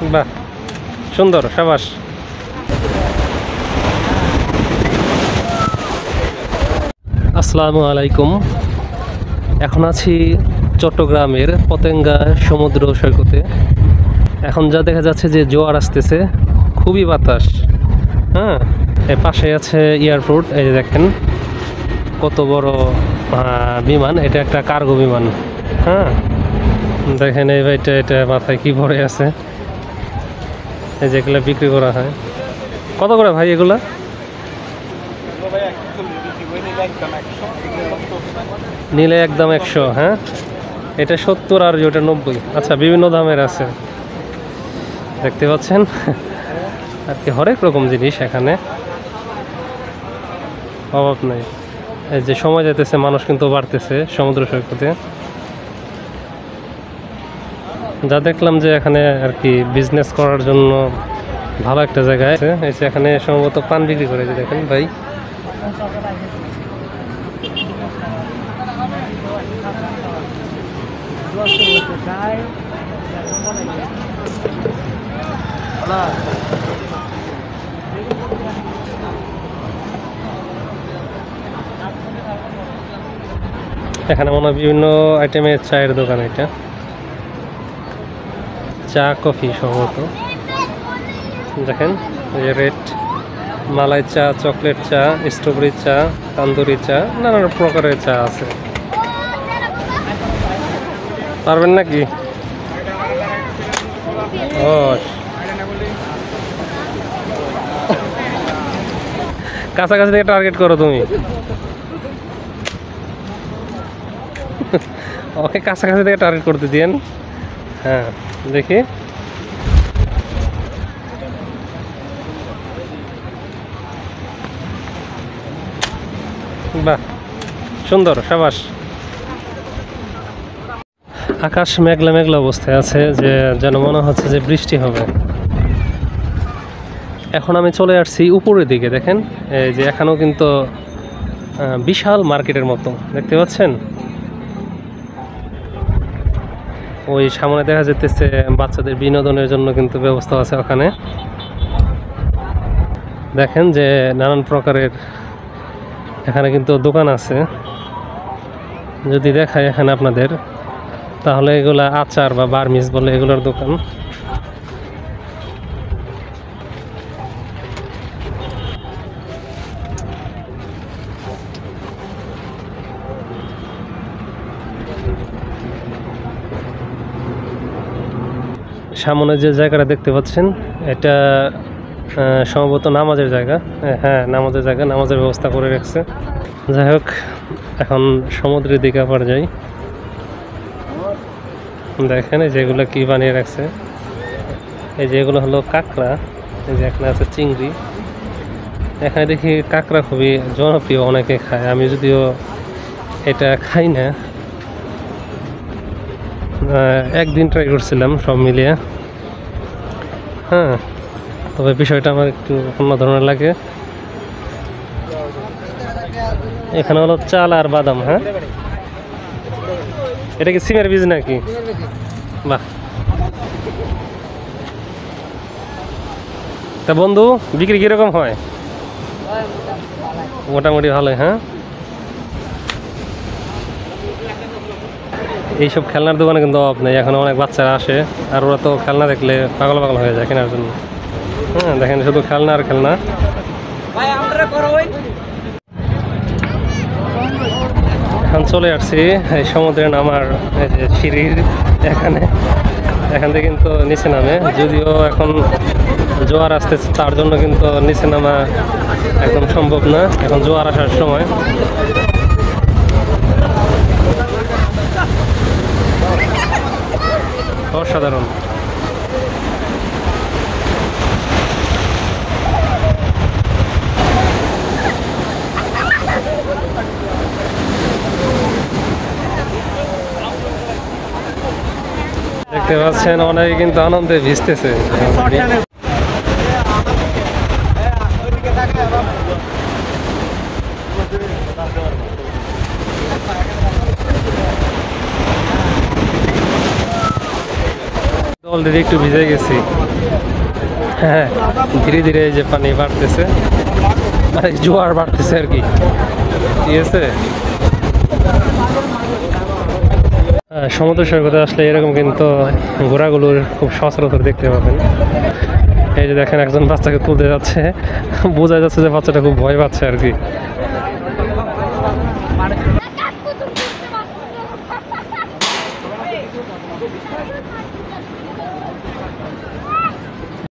বাহ, সুন্দর, সাবাস। আসসালামু আলাইকুম। এখন আছি চট্টগ্রামের পতেঙ্গা সমুদ্র সৈকতে। এখন যা দেখা যাচ্ছে যে জোয়ার আসতেছে, খুবই বাতাস। হ্যাঁ, এর পাশে আছে এয়ারপোর্ট। এই যে দেখেন কত বড় বিমান, এটা একটা কার্গো বিমান। হ্যাঁ, দেখেন এই ভাইটা, এটা মাথায় কি ভরে আছে। এই যেগুলো বিক্রি করা হয়, কত করে ভাই এগুলা? নিলে একদম 100। হ্যাঁ, এটা 70 আর ওটা 90। আচ্ছা, বিভিন্ন দামের আছে দেখতে পাচ্ছেন আর কি, হরেক রকম জিনিস এখানে, অভাব নেই। এই যে সময় যেতেছে, মানুষ কিন্তু বাড়তেছে সমুদ্র সৈকতে। যা দেখলাম যে এখানে আর কি বিজনেস করার জন্য ভালো একটা জায়গায় আছে। এই যে এখানে সম্ভবত পান বিক্রি করে, যে দেখেন ভাই। এখানে মনে হয় বিভিন্ন আইটেমের চায়ের দোকান। এটা চা কফি সম্ভবত। দেখেন রেড মালাই চা, চকলেট চা, স্ট্রবেরি চা, তান্দুরি চা, নানান প্রকারের চা আছে। পারবেন নাকি? ও, কাছাকাছি থেকে টার্গেট করো তুমি। ওকে কাছাকাছি থেকে টার্গেট করতে দিন। হ্যাঁ, দেখি। বাহ, সুন্দর, সাবাস। আকাশ মেঘলা মেঘলা অবস্থায় আছে, যে যেন মনে হচ্ছে যে বৃষ্টি হবে। এখন আমি চলে আসছি উপরের দিকে। দেখেন এই যে এখানেও কিন্তু বিশাল মার্কেটের মতো দেখতে পাচ্ছেন। ওই সামনে দেখা যেতেছে বাচ্চাদের বিনোদনের জন্য কিন্তু ব্যবস্থা আছে ওখানে। দেখেন যে নানান প্রকারের এখানে কিন্তু দোকান আছে। যদি দেখায় এখানে আপনাদের, তাহলে এগুলা আচার বা বার্মিস বলে এগুলোর দোকান। সামনে যে জায়গাটা দেখতে পাচ্ছেন, এটা সম্ভবত নামাজের জায়গা। হ্যাঁ, নামাজের জায়গা, নামাজের ব্যবস্থা করে রাখছে। যাই হোক, এখন সমুদ্রের দিকে আবার যাই। দেখেন এই যেগুলো কি বানিয়ে রাখছে। এই যেগুলো হলো কাঁকড়া। এই যে এখানে আছে চিংড়ি। এখানে দেখি কাঁকড়া খুবই জনপ্রিয়, অনেকে খায়। আমি যদিও এটা খাই না, একদিন ট্রাই করছিলাম সব মিলিয়ে। হ্যাঁ, তবে বিষয়টা আমার একটু অন্য ধরনের লাগে। এখানে হলো চাল আর বাদাম। হ্যাঁ, এটা কি সিমের বীজ নাকি? বাহ। তা বন্ধু, বিক্রি কিরকম হয়? মোটামুটি ভালোই। হ্যাঁ, এইসব খেলনার দোকানে কিন্তু অভাব নেই। এখন অনেক বাচ্চারা আসে, আর ওরা তো খেলনা দেখলে পাগল পাগল হয়ে যায় কেনার জন্য। হ্যাঁ, দেখেন শুধু খেলনা আর খেলনা। এখন চলে আসছি এই সমুদ্রে নামার এই যে সিঁড়ির এখানে। এখান থেকে কিন্তু নিচে নামে, যদিও এখন জোয়ার আসতেছে, তার জন্য কিন্তু নিচে নামা একদম সম্ভব না। এখন জোয়ার আসার সময়। অসাধারণ। দেখতে পাচ্ছেন অনেকে কিন্তু আনন্দে ভিজতেছে। অলরেডি একটু ভিজে গেছি। হ্যাঁ, ধীরে ধীরে এই যে পানি বাড়তেছে, মানে জোয়ার বাড়তেছে আর কি। ঠিক আছে, সমুদ্র সৈকতে আসলে এরকম কিন্তু ঘোড়াগুলোর খুব সচরাচর দেখতে পাবেন। এই যে দেখেন একজন বাচ্চাকে তুলতে যাচ্ছে, বোঝা যাচ্ছে যে বাচ্চাটা খুব ভয় পাচ্ছে আর কি।